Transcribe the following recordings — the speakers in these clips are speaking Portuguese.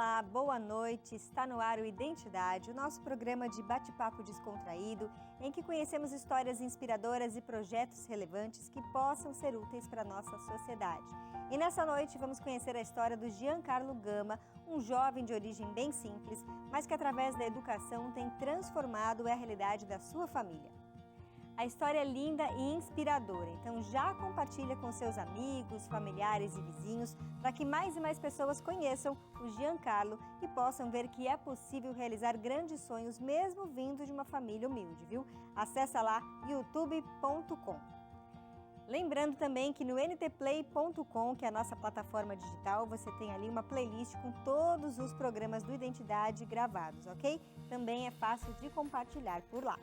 Olá, boa noite. Está no ar o Identidade, o nosso programa de bate-papo descontraído, em que conhecemos histórias inspiradoras e projetos relevantes que possam ser úteis para a nossa sociedade. E nessa noite vamos conhecer a história do Giancarlo Gama, um jovem de origem bem simples, mas que através da educação tem transformado a realidade da sua família. A história é linda e inspiradora, então já compartilha com seus amigos, familiares e vizinhos para que mais e mais pessoas conheçam o Giancarlo e possam ver que é possível realizar grandes sonhos mesmo vindo de uma família humilde, viu? Acesse lá youtube.com. Lembrando também que no ntplay.com, que é a nossa plataforma digital, você tem ali uma playlist com todos os programas do Identidade gravados, ok? Também é fácil de compartilhar por lá.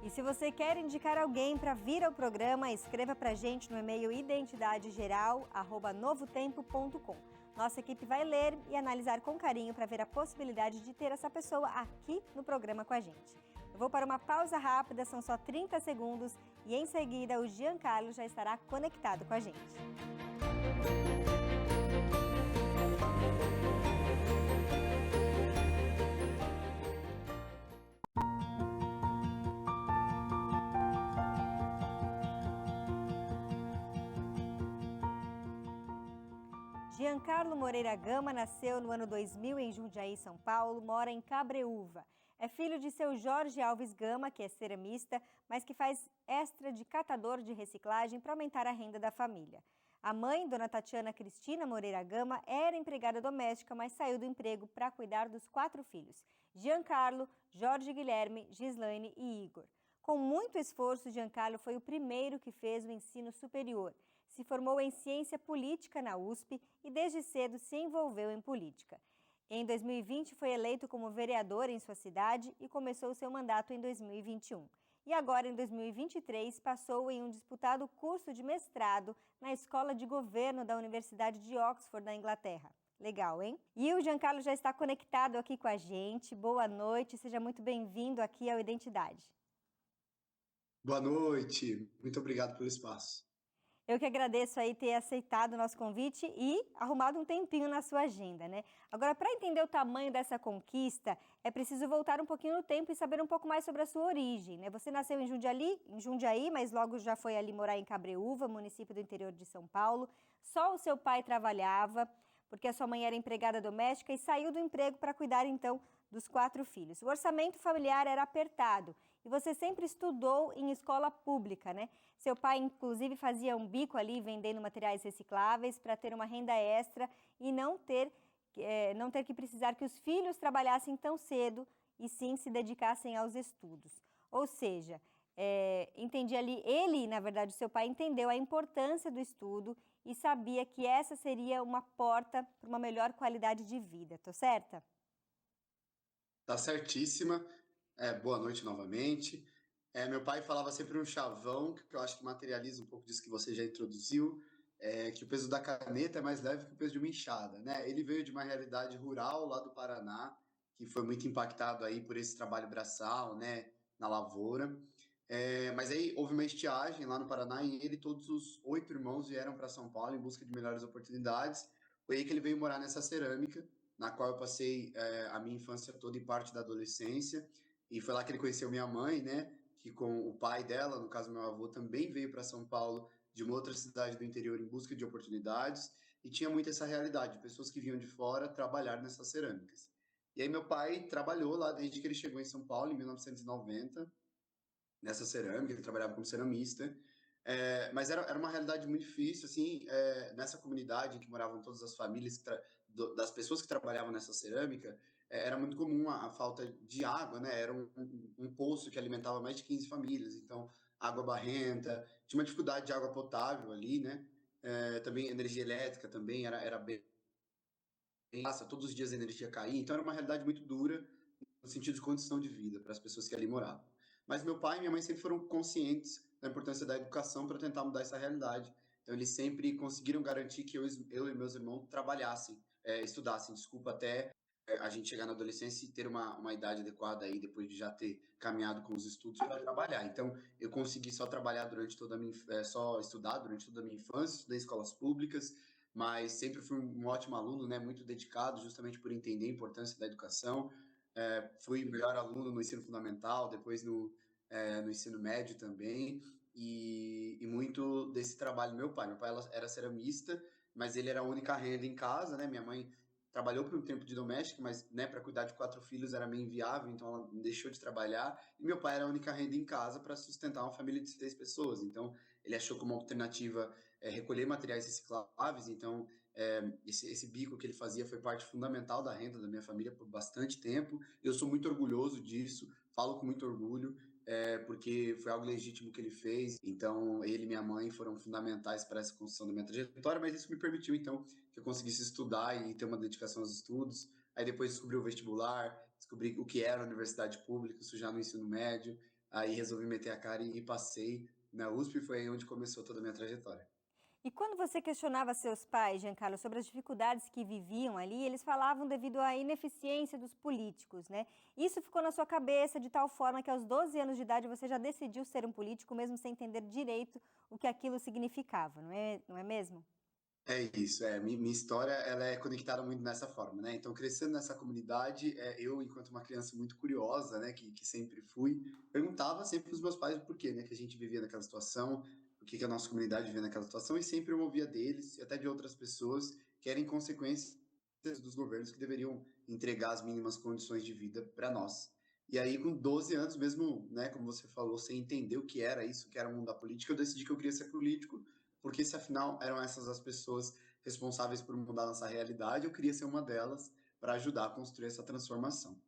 E se você quer indicar alguém para vir ao programa, escreva para a gente no e-mail identidadegeral@novotempo.com. Nossa equipe vai ler e analisar com carinho para ver a possibilidade de ter essa pessoa aqui no programa com a gente. Eu vou para uma pausa rápida, são só 30 segundos, e em seguida o Giancarlo já estará conectado com a gente. Giancarlo Moreira Gama nasceu no ano 2000 em Jundiaí, São Paulo, mora em Cabreúva. É filho de seu Jorge Alves Gama, que é ceramista, mas que faz extra de catador de reciclagem para aumentar a renda da família. A mãe, dona Tatiana Cristina Moreira Gama, era empregada doméstica, mas saiu do emprego para cuidar dos 4 filhos: Giancarlo, Jorge Guilherme, Gislaine e Igor. Com muito esforço, Giancarlo foi o primeiro que fez o ensino superior. Se formou em ciência política na USP e desde cedo se envolveu em política. Em 2020 foi eleito como vereador em sua cidade e começou seu mandato em 2021. E agora, em 2023, passou em um disputado curso de mestrado na Escola de Governo da Universidade de Oxford, na Inglaterra. Legal, hein? E o Giancarlo já está conectado aqui com a gente. Boa noite, seja muito bem-vindo aqui ao Identidade. Boa noite, muito obrigado pelo espaço. Eu que agradeço aí ter aceitado o nosso convite e arrumado um tempinho na sua agenda, né? Agora, para entender o tamanho dessa conquista, é preciso voltar um pouquinho no tempo e saber um pouco mais sobre a sua origem, né? Você nasceu em Jundiaí, mas logo já foi ali morar em Cabreúva, município do interior de São Paulo. Só o seu pai trabalhava, porque a sua mãe era empregada doméstica e saiu do emprego para cuidar, então, dos 4 filhos. O orçamento familiar era apertado e você sempre estudou em escola pública, né? Seu pai, inclusive, fazia um bico ali vendendo materiais recicláveis para ter uma renda extra e não ter que precisar que os filhos trabalhassem tão cedo e sim se dedicassem aos estudos. Ou seja, entendi ali, na verdade, seu pai entendeu a importância do estudo e sabia que essa seria uma porta para uma melhor qualidade de vida, tô certa? Tá certíssima. Boa noite novamente. Meu pai falava sempre um chavão, que eu acho que materializa um pouco disso que você já introduziu, que o peso da caneta é mais leve que o peso de uma enxada, né? Ele veio de uma realidade rural lá do Paraná, que foi muito impactado aí por esse trabalho braçal, né, na lavoura. Mas aí houve uma estiagem lá no Paraná e ele e todos os 8 irmãos vieram para São Paulo em busca de melhores oportunidades. Foi aí que ele veio morar nessa cerâmica, na qual eu passei a minha infância toda e parte da adolescência. E foi lá que ele conheceu minha mãe, né? Que com o pai dela, no caso meu avô, também veio para São Paulo de uma outra cidade do interior em busca de oportunidades. E tinha muito essa realidade, de pessoas que vinham de fora trabalhar nessas cerâmicas. E aí meu pai trabalhou lá desde que ele chegou em São Paulo, em 1990, nessa cerâmica, ele trabalhava como ceramista. Mas era uma realidade muito difícil, assim, nessa comunidade em que moravam todas as famílias das pessoas que trabalhavam nessa cerâmica, era muito comum a falta de água, né? Era um poço que alimentava mais de 15 famílias, então água barrenta, tinha uma dificuldade de água potável ali, né? Também energia elétrica também era bem escassa, todos os dias a energia caía, então era uma realidade muito dura no sentido de condição de vida para as pessoas que ali moravam. Mas meu pai e minha mãe sempre foram conscientes da importância da educação para tentar mudar essa realidade. Então eles sempre conseguiram garantir que eu e meus irmãos trabalhassem, estudassem, desculpa, até a gente chegar na adolescência e ter uma idade adequada aí, depois de já ter caminhado com os estudos para trabalhar. Então eu consegui só trabalhar durante toda a minha, só estudar durante toda a minha infância, estudei em escolas públicas, mas sempre fui um ótimo aluno, né, muito dedicado, justamente por entender a importância da educação. Fui melhor aluno no ensino fundamental, depois no ensino médio também, e muito desse trabalho do meu pai. Meu pai era ceramista, mas ele era a única renda em casa, né? Minha mãe trabalhou por um tempo de doméstica, mas, né, para cuidar de 4 filhos era meio inviável, então ela deixou de trabalhar. E meu pai era a única renda em casa para sustentar uma família de 6 pessoas. Então ele achou como alternativa recolher materiais recicláveis. Então esse bico que ele fazia foi parte fundamental da renda da minha família por bastante tempo. Eu sou muito orgulhoso disso, falo com muito orgulho. Porque foi algo legítimo que ele fez, então ele e minha mãe foram fundamentais para essa construção da minha trajetória, mas isso me permitiu, então, que eu conseguisse estudar e ter uma dedicação aos estudos. Aí depois descobri o vestibular, descobri o que era a universidade pública, isso já no ensino médio, aí resolvi meter a cara e passei na USP, e foi aí onde começou toda a minha trajetória. E quando você questionava seus pais, Giancarlo, sobre as dificuldades que viviam ali, eles falavam devido à ineficiência dos políticos, né? Isso ficou na sua cabeça de tal forma que aos 12 anos de idade você já decidiu ser um político, mesmo sem entender direito o que aquilo significava, não é mesmo? É isso, minha história ela é conectada muito nessa forma, né? Então, crescendo nessa comunidade, eu, enquanto uma criança muito curiosa, né, que sempre fui, perguntava sempre para os meus pais o porquê, né, que a gente vivia naquela situação, o que que a nossa comunidade vivia naquela situação, e sempre eu ouvia deles e até de outras pessoas que eram consequências dos governos que deveriam entregar as mínimas condições de vida para nós. E aí, com 12 anos, mesmo, né, como você falou, sem entender o que era isso, o que era o mundo da política, eu decidi que eu queria ser político, porque se afinal eram essas as pessoas responsáveis por mudar nossa realidade, eu queria ser uma delas para ajudar a construir essa transformação.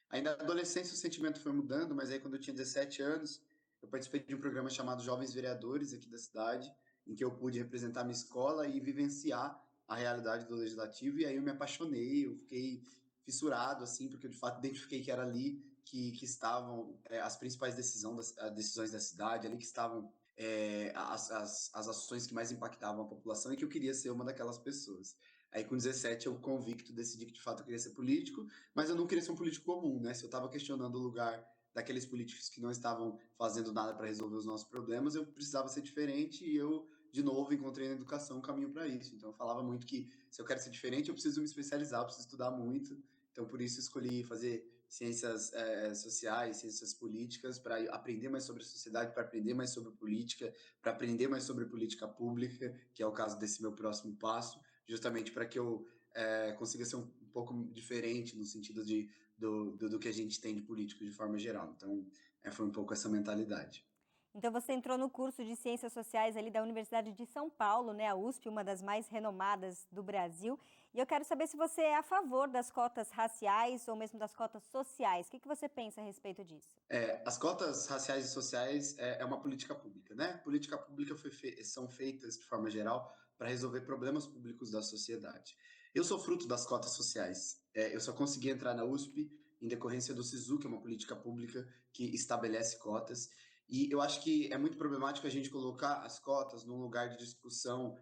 Ainda na adolescência o sentimento foi mudando, mas aí quando eu tinha 17 anos, eu participei de um programa chamado Jovens Vereadores aqui da cidade, em que eu pude representar minha escola e vivenciar a realidade do legislativo, e aí eu me apaixonei, eu fiquei fissurado, assim, porque eu de fato identifiquei que era ali que estavam as principais decisões da cidade, ali que estavam as ações que mais impactavam a população e que eu queria ser uma daquelas pessoas. Aí com 17 eu convicto decidi que de fato eu queria ser político, mas eu não queria ser um político comum, né? Se eu estava questionando o lugar daqueles políticos que não estavam fazendo nada para resolver os nossos problemas, eu precisava ser diferente e eu, de novo, encontrei na educação um caminho para isso. Então eu falava muito que se eu quero ser diferente, eu preciso me especializar, eu preciso estudar muito. Então por isso escolhi fazer ciências sociais, ciências políticas, para aprender mais sobre a sociedade, para aprender mais sobre política, para aprender mais sobre política pública, que é o caso desse meu próximo passo, justamente para que eu consiga ser um pouco diferente no sentido do que a gente tem de político de forma geral. Então, foi um pouco essa mentalidade. Então você entrou no curso de Ciências Sociais ali da Universidade de São Paulo, né, a USP, uma das mais renomadas do Brasil. E eu quero saber se você é a favor das cotas raciais ou mesmo das cotas sociais. O que você pensa a respeito disso? As cotas raciais e sociais é uma política pública, né? Política pública são feitas, de forma geral, para resolver problemas públicos da sociedade. Eu sou fruto das cotas sociais. Eu só consegui entrar na USP em decorrência do SISU, que é uma política pública que estabelece cotas. E eu acho que é muito problemático a gente colocar as cotas num lugar de discussão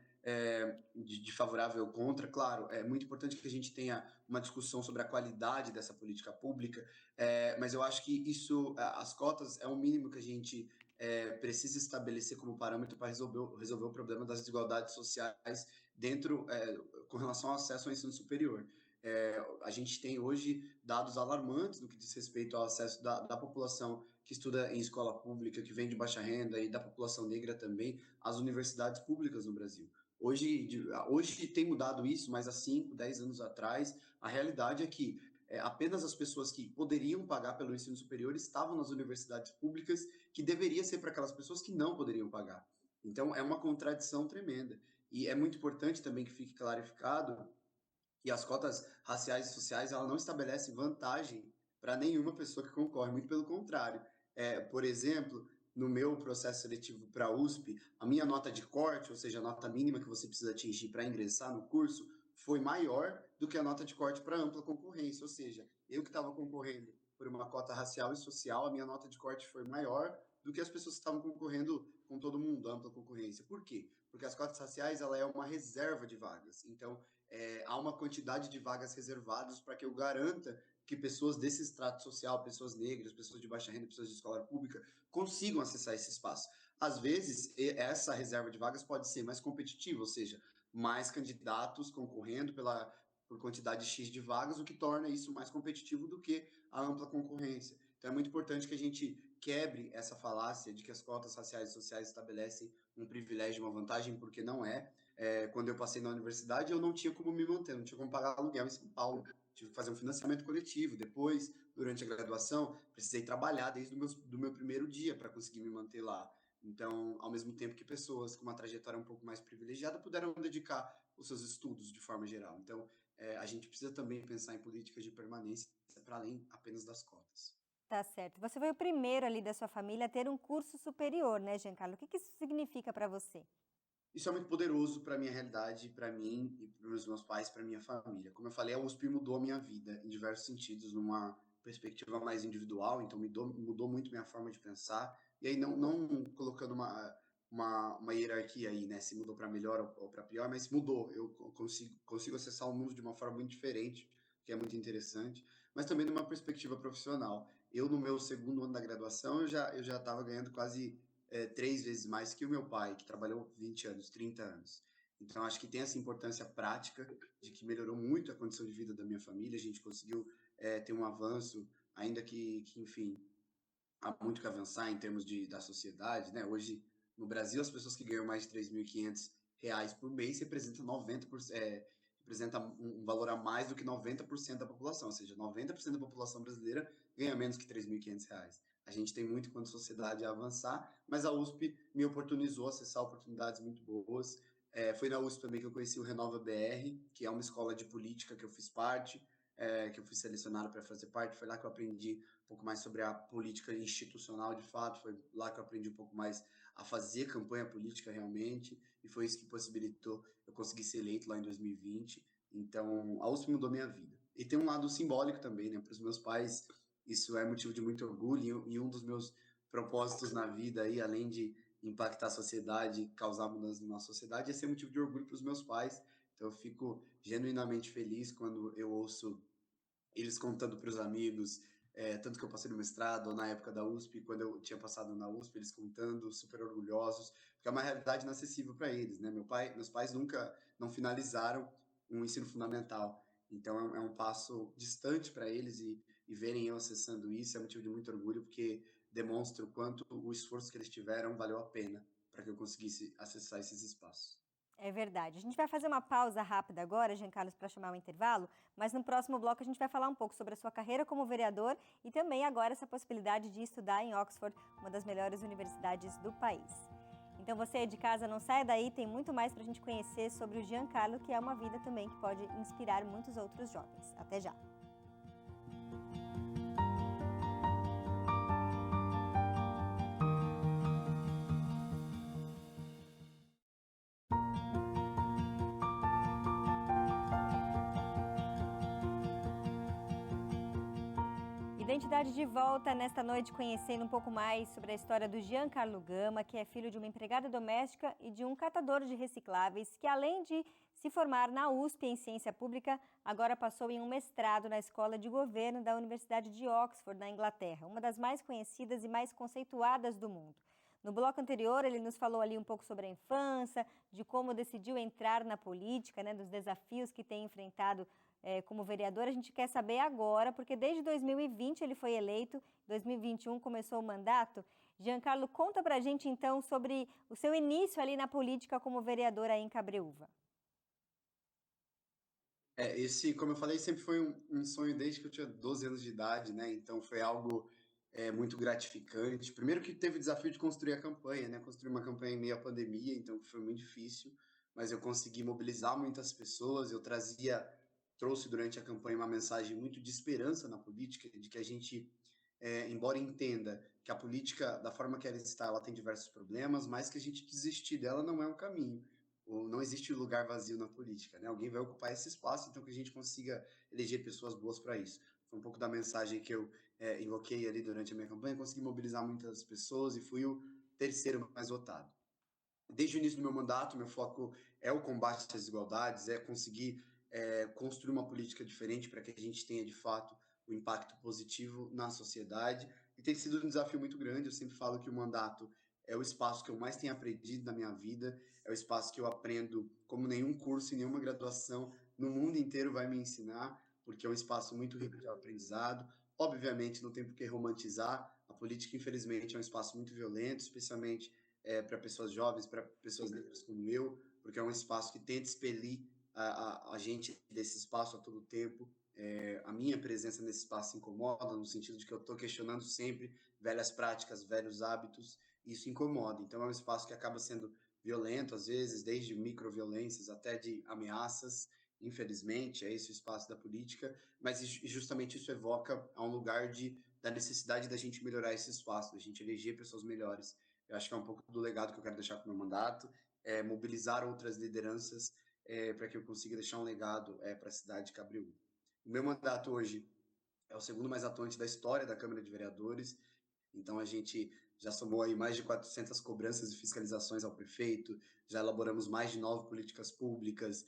de favorável ou contra. Claro, é muito importante que a gente tenha uma discussão sobre a qualidade dessa política pública, mas eu acho que as cotas é o mínimo que a gente precisa estabelecer como parâmetro para resolver o problema das desigualdades sociais com relação ao acesso ao ensino superior. A gente tem hoje dados alarmantes no que diz respeito ao acesso da população que estuda em escola pública, que vem de baixa renda, e da população negra também, às universidades públicas no Brasil. Hoje tem mudado isso, mas há 5, 10 anos atrás, a realidade é que apenas as pessoas que poderiam pagar pelo ensino superior estavam nas universidades públicas, que deveria ser para aquelas pessoas que não poderiam pagar. Então, é uma contradição tremenda. E é muito importante também que fique clarificado que as cotas raciais e sociais ela não estabelece vantagem para nenhuma pessoa que concorre, muito pelo contrário. Por exemplo, no meu processo seletivo para a USP, a minha nota de corte, ou seja, a nota mínima que você precisa atingir para ingressar no curso, foi maior do que a nota de corte para ampla concorrência. Ou seja, eu que estava concorrendo por uma cota racial e social, a minha nota de corte foi maior do que as pessoas que estavam concorrendo com todo mundo, ampla concorrência. Por quê? Porque as cotas raciais ela é uma reserva de vagas. Então, há uma quantidade de vagas reservadas para que eu garanta que pessoas desse extrato social, pessoas negras, pessoas de baixa renda, pessoas de escola pública, consigam acessar esse espaço. Às vezes, essa reserva de vagas pode ser mais competitiva, ou seja, mais candidatos concorrendo por quantidade X de vagas, o que torna isso mais competitivo do que a ampla concorrência. Então, é muito importante que a gente quebre essa falácia de que as cotas raciais e sociais estabelecem um privilégio, uma vantagem, porque não é. Quando eu passei na universidade, eu não tinha como me manter, não tinha como pagar aluguel em São Paulo, tive que fazer um financiamento coletivo. Depois, durante a graduação, precisei trabalhar desde do meu primeiro dia para conseguir me manter lá. Então, ao mesmo tempo que pessoas com uma trajetória um pouco mais privilegiada puderam dedicar os seus estudos de forma geral. Então, a gente precisa também pensar em políticas de permanência para além apenas das cotas. Tá certo. Você foi o primeiro ali da sua família a ter um curso superior, né, Giancarlo? O que que isso significa para você? Isso é muito poderoso para a minha realidade, para mim e para os meus pais, para minha família. Como eu falei, a USP mudou a minha vida em diversos sentidos, numa perspectiva mais individual, então mudou muito minha forma de pensar. E aí, não colocando uma hierarquia aí, né? Se mudou para melhor ou para pior, mas mudou. Eu consigo acessar o mundo de uma forma muito diferente, que é muito interessante, mas também numa perspectiva profissional. Eu, no meu segundo ano da graduação, eu já estava ganhando quase 3 vezes mais que o meu pai, que trabalhou 20 anos, 30 anos. Então, acho que tem essa importância prática de que melhorou muito a condição de vida da minha família, a gente conseguiu ter um avanço, ainda que, enfim, há muito que avançar em termos da sociedade, né? Hoje, no Brasil, as pessoas que ganham mais de R$ 3.500 por mês representam 90%, representa um valor a mais do que 90% da população, ou seja, 90% da população brasileira ganha menos que R$ 3.500. A gente tem muito quanto sociedade a avançar, mas a USP me oportunizou acessar oportunidades muito boas. Foi na USP também que eu conheci o Renova BR, que é uma escola de política que eu fiz parte, que eu fui selecionado para fazer parte. Foi lá que eu aprendi um pouco mais sobre a política institucional de fato, foi lá que eu aprendi um pouco mais a fazer campanha política realmente, e foi isso que possibilitou eu conseguir ser eleito lá em 2020. Então, a USP mudou minha vida. E tem um lado simbólico também, né? Para os meus pais, isso é motivo de muito orgulho, e um dos meus propósitos na vida aí, além de impactar a sociedade, causar mudança na nossa sociedade, é ser motivo de orgulho para os meus pais. Então, eu fico genuinamente feliz quando eu ouço eles contando para os amigos, tanto que eu passei no mestrado, ou na época da USP, quando eu tinha passado na USP, eles contando, super orgulhosos, porque é uma realidade inacessível para eles, né? Meus pais nunca não finalizaram um ensino fundamental, então é um passo distante para eles, e verem eu acessando isso é motivo de muito orgulho, porque demonstra o quanto o esforço que eles tiveram valeu a pena para que eu conseguisse acessar esses espaços. É verdade. A gente vai fazer uma pausa rápida agora, Jean Carlos, para chamar o intervalo, mas no próximo bloco a gente vai falar um pouco sobre a sua carreira como vereador e também agora essa possibilidade de estudar em Oxford, uma das melhores universidades do país. Então você de casa não saia daí, tem muito mais para a gente conhecer sobre o Giancarlo, que é uma vida também que pode inspirar muitos outros jovens. Até já! Identidade de volta nesta noite, conhecendo um pouco mais sobre a história do Giancarlo Gama, que é filho de uma empregada doméstica e de um catador de recicláveis, que além de se formar na USP em Ciência Pública, agora passou em um mestrado na Escola de Governo da Universidade de Oxford, na Inglaterra, uma das mais conhecidas e mais conceituadas do mundo. No bloco anterior, ele nos falou ali um pouco sobre a infância, de como decidiu entrar na política, né, dos desafios que tem enfrentado como vereador. A gente quer saber agora, porque desde 2020 ele foi eleito, 2021 começou o mandato. Giancarlo, conta pra gente então sobre o seu início ali na política como vereador aí em Cabreúva. Como eu falei, sempre foi um sonho desde que eu tinha 12 anos de idade, né? Então foi algo muito gratificante. Primeiro que teve o desafio de construir a campanha, né? Construir uma campanha em meio à pandemia, então foi muito difícil, mas eu consegui mobilizar muitas pessoas. Trouxe durante a campanha uma mensagem muito de esperança na política, de que a gente, embora entenda que a política, da forma que ela está, ela tem diversos problemas, mas que a gente desistir dela não é um caminho. Não existe lugar vazio na política, né? Alguém vai ocupar esse espaço, então que a gente consiga eleger pessoas boas para isso. Foi um pouco da mensagem que eu invoquei ali durante a minha campanha, consegui mobilizar muitas pessoas e fui o terceiro mais votado. Desde o início do meu mandato, meu foco é o combate às desigualdades, é conseguir construir uma política diferente para que a gente tenha, de fato, o um impacto positivo na sociedade. E tem sido um desafio muito grande. Eu sempre falo que o mandato é o espaço que eu mais tenho aprendido na minha vida, é o espaço que eu aprendo como nenhum curso e nenhuma graduação no mundo inteiro vai me ensinar, porque é um espaço muito rico de aprendizado. Obviamente, não tem por que romantizar. A política, infelizmente, é um espaço muito violento, especialmente para pessoas jovens, para pessoas negras como eu, porque é um espaço que tenta expelir a gente desse espaço a todo tempo. A minha presença nesse espaço incomoda, no sentido de que eu estou questionando sempre velhas práticas, velhos hábitos, e isso incomoda. Então, é um espaço que acaba sendo violento, às vezes, desde microviolências até de ameaças. Infelizmente, é esse o espaço da política, mas justamente isso evoca a um lugar da necessidade da gente melhorar esse espaço, da gente eleger pessoas melhores. Eu acho que é um pouco do legado que eu quero deixar para o meu mandato, mobilizar outras lideranças para que eu consiga deixar um legado para a cidade de Cabreúva. O meu mandato hoje é o segundo mais atuante da história da Câmara de Vereadores. Então, a gente já somou aí mais de 400 cobranças e fiscalizações ao prefeito, já elaboramos mais de 9 políticas públicas,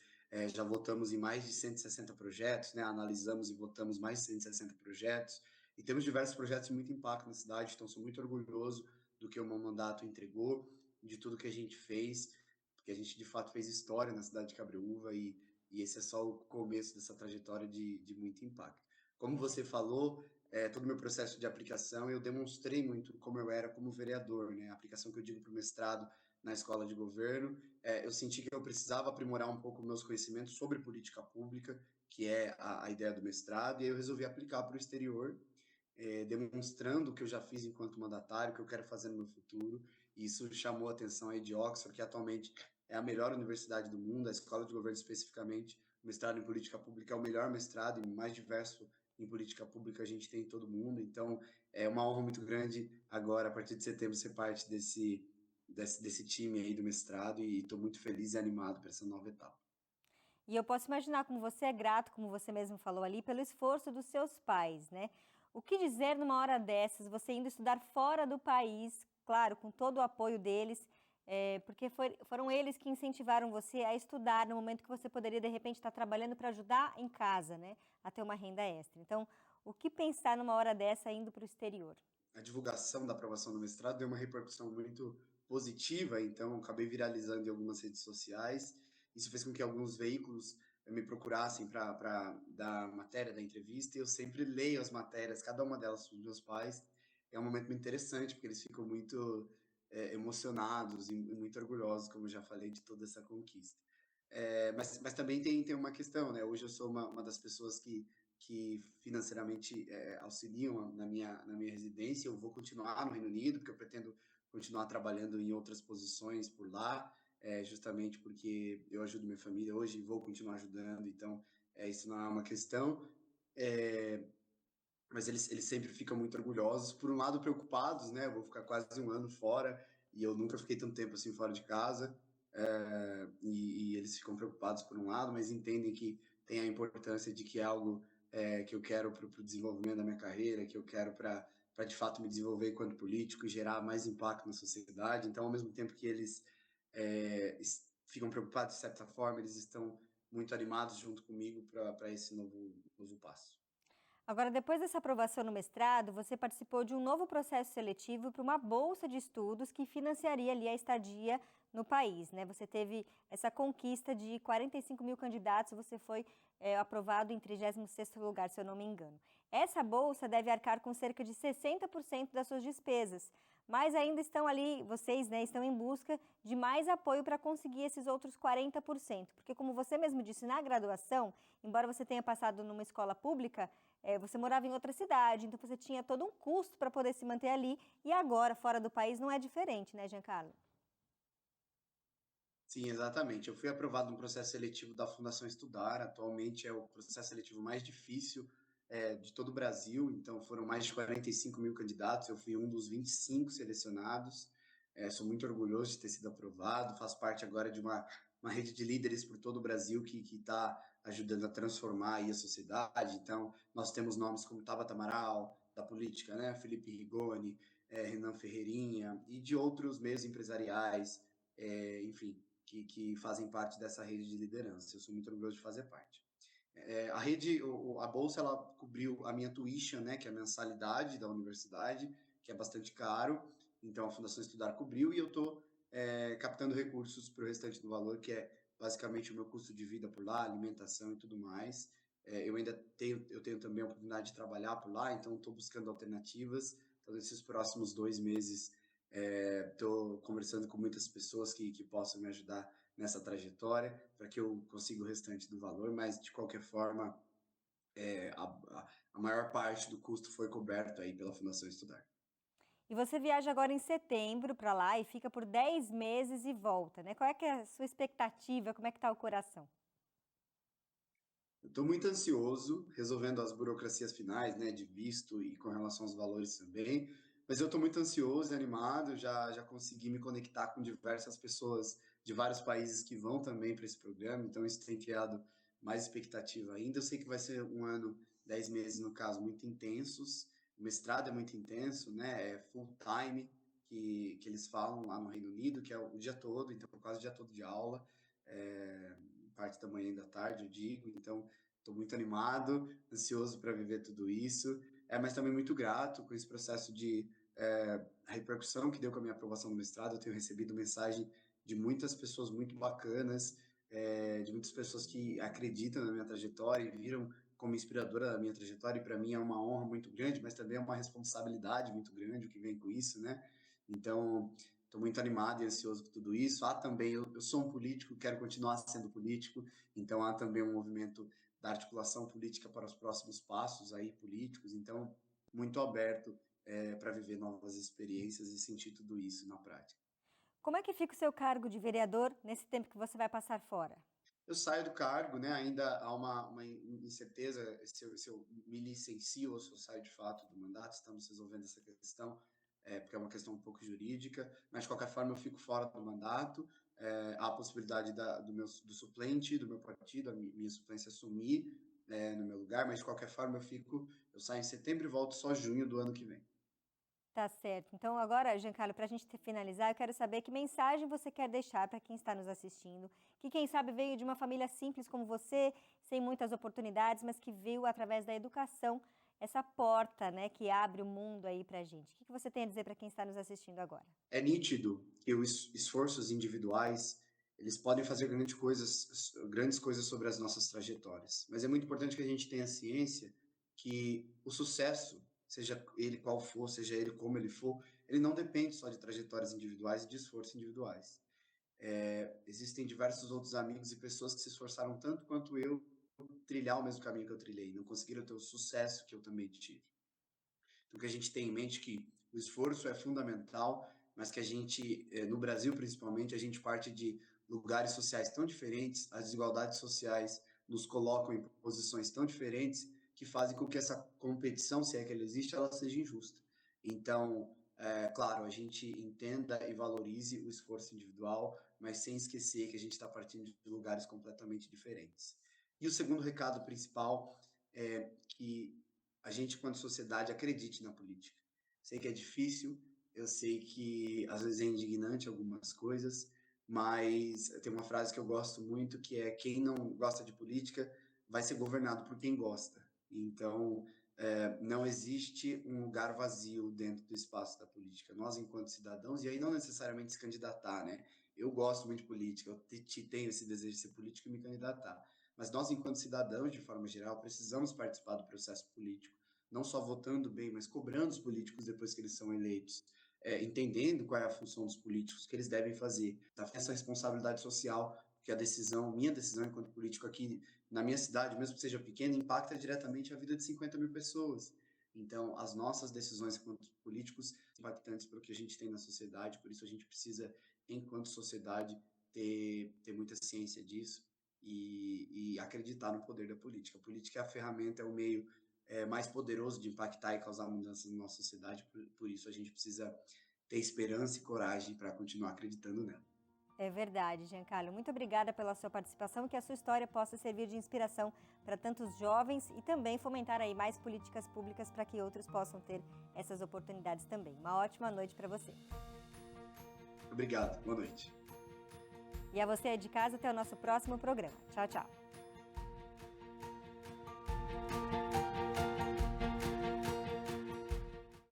já votamos em mais de 160 projetos, né? Analisamos e votamos mais de 160 projetos, e temos diversos projetos de muito impacto na cidade, então sou muito orgulhoso do que o meu mandato entregou, de tudo que a gente fez, porque a gente de fato fez história na cidade de Cabreúva, e esse é só o começo dessa trajetória de muito impacto. Como você falou, todo o meu processo de aplicação, eu demonstrei muito como eu era como vereador, né? A aplicação que eu digo para o mestrado na escola de governo, eu senti que eu precisava aprimorar um pouco meus conhecimentos sobre política pública, que é a ideia do mestrado, e aí eu resolvi aplicar para o exterior, demonstrando o que eu já fiz enquanto mandatário, o que eu quero fazer no meu futuro. E isso chamou a atenção aí de Oxford, que atualmente é a melhor universidade do mundo, a escola de governo especificamente, o mestrado em política pública é o melhor mestrado e mais diverso em política pública a gente tem em todo mundo. Então, é uma honra muito grande agora, a partir de setembro, ser parte desse time aí do mestrado, e estou muito feliz e animado para essa nova etapa. E eu posso imaginar como você é grato, como você mesmo falou ali, pelo esforço dos seus pais, né? O que dizer numa hora dessas, você indo estudar fora do país, claro, com todo o apoio deles, porque foram eles que incentivaram você a estudar no momento que você poderia, de repente, estar trabalhando para ajudar em casa, né? A ter uma renda extra. Então, o que pensar numa hora dessa indo para o exterior? A divulgação da aprovação do mestrado deu uma repercussão muito positiva, então acabei viralizando em algumas redes sociais. Isso fez com que alguns veículos me procurassem para dar matéria da entrevista, e eu sempre leio as matérias, cada uma delas dos meus pais. É um momento muito interessante, porque eles ficam muito emocionados e muito orgulhosos, como eu já falei, de toda essa conquista. Mas também tem uma questão, né? Hoje eu sou uma das pessoas que financeiramente auxiliam na minha residência. Eu vou continuar no Reino Unido, porque eu pretendo continuar trabalhando em outras posições por lá, justamente porque eu ajudo minha família hoje e vou continuar ajudando, então isso não é uma questão. É, mas eles sempre ficam muito orgulhosos, por um lado preocupados, né? Eu vou ficar quase um ano fora e eu nunca fiquei tanto tempo assim fora de casa, e eles ficam preocupados por um lado, mas entendem que tem a importância de que é algo que eu quero para o desenvolvimento da minha carreira, que eu quero para de fato me desenvolver enquanto político e gerar mais impacto na sociedade. Então, ao mesmo tempo que eles ficam preocupados de certa forma, eles estão muito animados junto comigo para esse novo passo. Agora, depois dessa aprovação no mestrado, você participou de um novo processo seletivo para uma bolsa de estudos que financiaria ali a estadia no país, né? Você teve essa conquista de 45 mil candidatos, você foi aprovado em 36º lugar, se eu não me engano. Essa bolsa deve arcar com cerca de 60% das suas despesas, mas ainda estão ali, vocês, né, estão em busca de mais apoio para conseguir esses outros 40%, porque como você mesmo disse, na graduação, embora você tenha passado numa escola pública, você morava em outra cidade, então você tinha todo um custo para poder se manter ali, e agora, fora do país, não é diferente, né, Giancarlo? Sim, exatamente. Eu fui aprovado no processo seletivo da Fundação Estudar. Atualmente é o processo seletivo mais difícil de todo o Brasil. Então, foram mais de 45 mil candidatos. Eu fui um dos 25 selecionados. Sou muito orgulhoso de ter sido aprovado. Faço parte agora de uma rede de líderes por todo o Brasil que está ajudando a transformar aí a sociedade. Então, nós temos nomes como Tabata Amaral, da política, né? Felipe Rigoni, Renan Ferreirinha, e de outros meios empresariais, enfim, que fazem parte dessa rede de liderança. Eu sou muito orgulhoso de fazer parte. A bolsa, ela cobriu a minha tuition, né, que é a mensalidade da universidade, que é bastante caro, Então, a Fundação Estudar cobriu e eu estou captando recursos para o restante do valor, que é basicamente o meu custo de vida por lá, alimentação e tudo mais. Eu tenho também a oportunidade de trabalhar por lá, então estou buscando alternativas. Então, nesses próximos 2 meses, estou conversando com muitas pessoas que possam me ajudar nessa trajetória, para que eu consiga o restante do valor, mas de qualquer forma, a maior parte do custo foi coberto aí pela Fundação Estudar. E você viaja agora em setembro para lá e fica por 10 meses e volta, né? Qual é que é a sua expectativa? Como é que está o coração? Estou muito ansioso, resolvendo as burocracias finais, né, de visto e com relação aos valores também, mas eu estou muito ansioso e animado, já consegui me conectar com diversas pessoas de vários países que vão também para esse programa, então isso tem criado mais expectativa ainda. Eu sei que vai ser um ano, 10 meses no caso, muito intensos, o mestrado é muito intenso, né, é full time, que eles falam lá no Reino Unido, que é o dia todo, então quase o dia todo de aula, é, parte da manhã e da tarde, eu digo, então estou muito animado, ansioso para viver tudo isso, mas também muito grato com esse processo de repercussão que deu com a minha aprovação no mestrado. Eu tenho recebido mensagem de muitas pessoas muito bacanas, de muitas pessoas que acreditam na minha trajetória e viram como inspiradora da minha trajetória, e para mim é uma honra muito grande, mas também é uma responsabilidade muito grande o que vem com isso, né? Então, estou muito animado e ansioso com tudo isso. Há também, eu sou um político, quero continuar sendo político, então há também um movimento da articulação política para os próximos passos aí políticos, então muito aberto para viver novas experiências e sentir tudo isso na prática. Como é que fica o seu cargo de vereador nesse tempo que você vai passar fora? Eu saio do cargo, né? Ainda há uma incerteza se eu me licencio ou se eu saio de fato do mandato. Estamos resolvendo essa questão, porque é uma questão um pouco jurídica, mas de qualquer forma eu fico fora do mandato. Há a possibilidade do suplente do meu partido, a minha suplência assumir no meu lugar, mas de qualquer forma eu saio em setembro e volto só junho do ano que vem. Tá certo. Então agora, Giancarlo, para a gente finalizar, eu quero saber que mensagem você quer deixar para quem está nos assistindo, que quem sabe veio de uma família simples como você, sem muitas oportunidades, mas que viu através da educação essa porta, né, que abre o mundo aí para a gente. O que você tem a dizer para quem está nos assistindo agora? É nítido que os esforços individuais, eles podem fazer grandes coisas sobre as nossas trajetórias, mas é muito importante que a gente tenha ciência que o sucesso, seja ele qual for, seja ele como ele for, ele não depende só de trajetórias individuais e de esforços individuais. Existem diversos outros amigos e pessoas que se esforçaram tanto quanto eu trilhar o mesmo caminho que eu trilhei, não conseguiram ter o sucesso que eu também tive. Então, que a gente tem em mente que o esforço é fundamental, mas que a gente, no Brasil principalmente, a gente parte de lugares sociais tão diferentes, as desigualdades sociais nos colocam em posições tão diferentes que fazem com que essa competição, se é que ela existe, ela seja injusta. Então, claro, a gente entenda e valorize o esforço individual, mas sem esquecer que a gente está partindo de lugares completamente diferentes. E o segundo recado principal é que a gente, quanto sociedade, acredite na política. Sei que é difícil, eu sei que às vezes é indignante algumas coisas, mas tem uma frase que eu gosto muito que é: quem não gosta de política vai ser governado por quem gosta. Então, não existe um lugar vazio dentro do espaço da política. Nós, enquanto cidadãos, e aí não necessariamente se candidatar, né? Eu gosto muito de política, eu tenho esse desejo de ser político e me candidatar. Mas nós, enquanto cidadãos, de forma geral, precisamos participar do processo político, não só votando bem, mas cobrando os políticos depois que eles são eleitos, entendendo qual é a função dos políticos, que eles devem fazer. Tá? Essa responsabilidade social, que a decisão, minha decisão enquanto político aqui na minha cidade, mesmo que seja pequena, impacta diretamente a vida de 50 mil pessoas. Então, as nossas decisões enquanto políticos são impactantes para o que a gente tem na sociedade, por isso a gente precisa, enquanto sociedade, ter muita ciência disso e acreditar no poder da política. A política é a ferramenta, é o meio mais poderoso de impactar e causar mudanças na nossa sociedade, por isso a gente precisa ter esperança e coragem para continuar acreditando nela. É verdade, Giancarlo. Muito obrigada pela sua participação e que a sua história possa servir de inspiração para tantos jovens e também fomentar aí mais políticas públicas para que outros possam ter essas oportunidades também. Uma ótima noite para você. Obrigado, boa noite. E a você aí de casa, até o nosso próximo programa. Tchau, tchau.